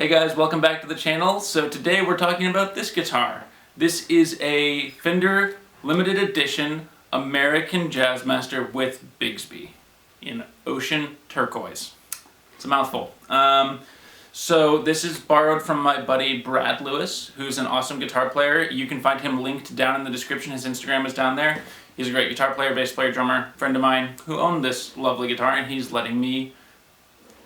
Hey guys, welcome back to the channel. So today we're talking about this guitar. This is a Fender limited edition American Jazzmaster with Bigsby in ocean turquoise. It's a mouthful. So this is borrowed from my buddy Brad Lewis, who's an awesome guitar player. You can find him linked down in the description. His Instagram is down there. He's a great guitar player, bass player, drummer, friend of mine who owned this lovely guitar, and he's letting me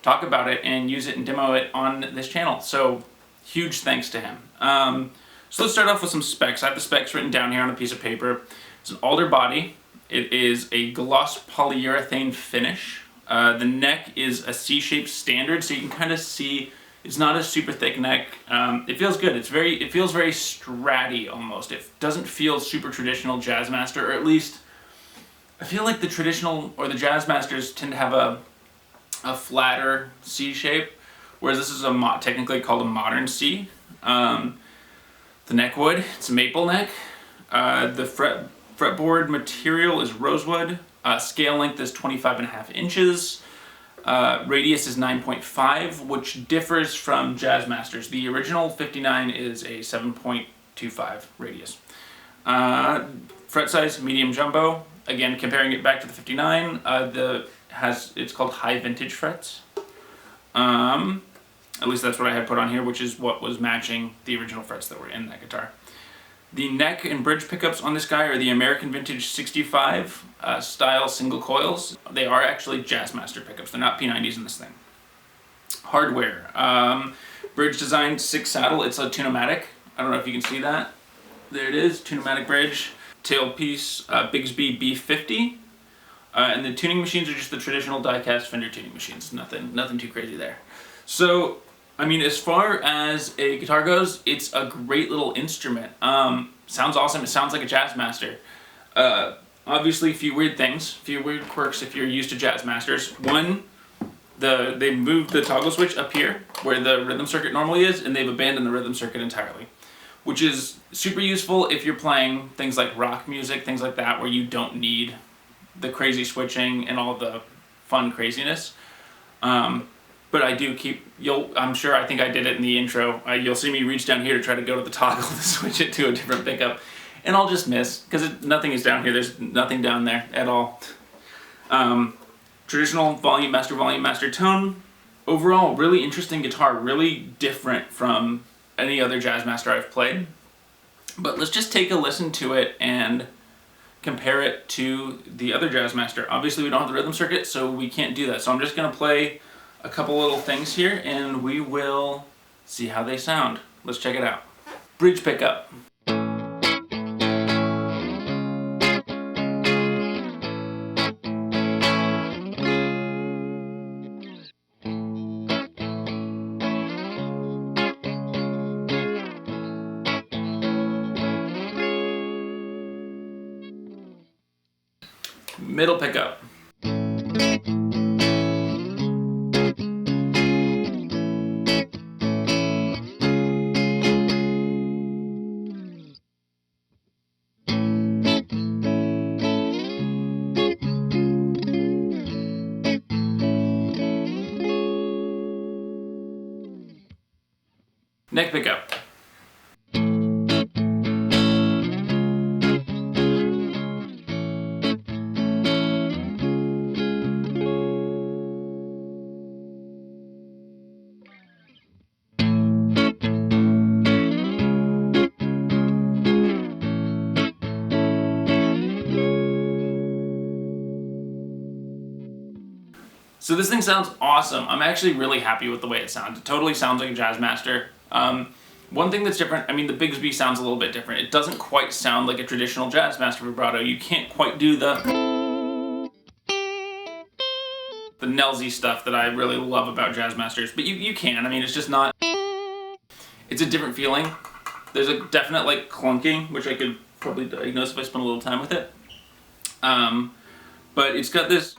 talk about it and use it and demo it on this channel. So huge thanks to him. So let's start off with some specs. I have the specs written down here on a piece of paper. It's an alder body. It is a gloss polyurethane finish. The neck is a C-shaped standard, so you can kind of see it's not a super thick neck. It feels good. It feels very stratty almost. It doesn't feel super traditional Jazzmaster, or at least I feel like the traditional or the Jazzmasters tend to have a flatter C shape, whereas this is technically called a modern C. The neck wood, it's a maple neck. The fretboard material is rosewood. Scale length is 25.5 inches. Radius is 9.5, which differs from Jazzmasters. The original 59 is a 7.25 radius. Fret size, medium jumbo. Again, comparing it back to the 59, it's called high vintage frets. At least that's what I had put on here, which is what was matching the original frets that were in that guitar. The neck and bridge pickups on this guy are the American Vintage 65 style single coils. They are actually Jazzmaster pickups. They're not P90s in this thing. Hardware. Bridge design 6 saddle. It's a Tune-o-matic. I don't know if you can see that. There it is, Tune-o-matic bridge. Tailpiece, Bigsby B50. And the tuning machines are just the traditional die-cast Fender tuning machines. Nothing too crazy there. So, I mean, as far as a guitar goes, it's a great little instrument. Sounds awesome. It sounds like a Jazzmaster. Obviously, a few weird things, a few weird quirks if you're used to Jazzmasters. One, they moved the toggle switch up here where the rhythm circuit normally is, and they've abandoned the rhythm circuit entirely, which is super useful if you're playing things like rock music, things like that, where you don't need the crazy switching and all the fun craziness. But I do keep, I think I did it in the intro, you'll see me reach down here to try to go to the toggle to switch it to a different pickup, and I'll just miss, because nothing is down here, there's nothing down there at all. Traditional volume master tone. Overall, really interesting guitar, really different from any other Jazzmaster I've played. But let's just take a listen to it and compare it to the other Jazzmaster. Obviously we don't have the rhythm circuit, so we can't do that. So I'm just going to play a couple little things here and we will see how they sound. Let's check it out. Bridge pickup. Middle pickup. Neck pickup. So this thing sounds awesome. I'm actually really happy with the way it sounds. It totally sounds like a Jazzmaster. One thing that's different, I mean, the Bigsby sounds a little bit different. It doesn't quite sound like a traditional Jazzmaster vibrato. You can't quite do the Nelsy stuff that I really love about Jazzmasters, but you can. I mean, it's just not, it's a different feeling. There's a definite like clunking, which I could probably diagnose if I spent a little time with it. But it's got this,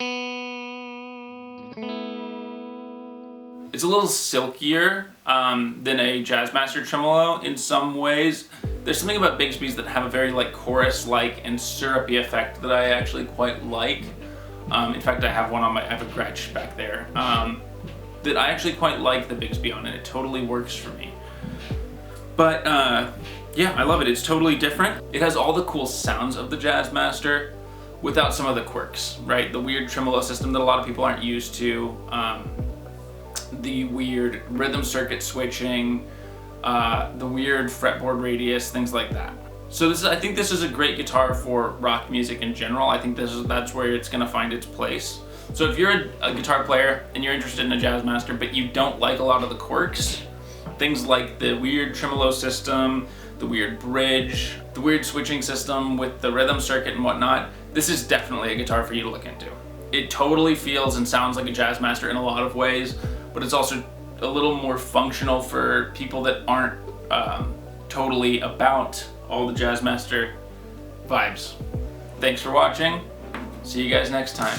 it's a little silkier than a Jazzmaster tremolo in some ways. There's something about Bigsby's that have a very like chorus-like and syrupy effect that I actually quite like. In fact, I have one on I have a Gretsch back there. that I actually quite like the Bigsby on, and it totally works for me. But yeah, I love it. It's totally different. It has all the cool sounds of the Jazzmaster without some of the quirks, right? The weird tremolo system that a lot of people aren't used to, the weird rhythm circuit switching, the weird fretboard radius, things like that. So I think this is a great guitar for rock music in general. I think that's where it's gonna find its place. So if you're a guitar player and you're interested in a Jazzmaster, but you don't like a lot of the quirks, things like the weird tremolo system, the weird bridge, the weird switching system with the rhythm circuit and whatnot, this is definitely a guitar for you to look into. It totally feels and sounds like a Jazzmaster in a lot of ways, but it's also a little more functional for people that aren't totally about all the Jazzmaster vibes. Thanks for watching. See you guys next time.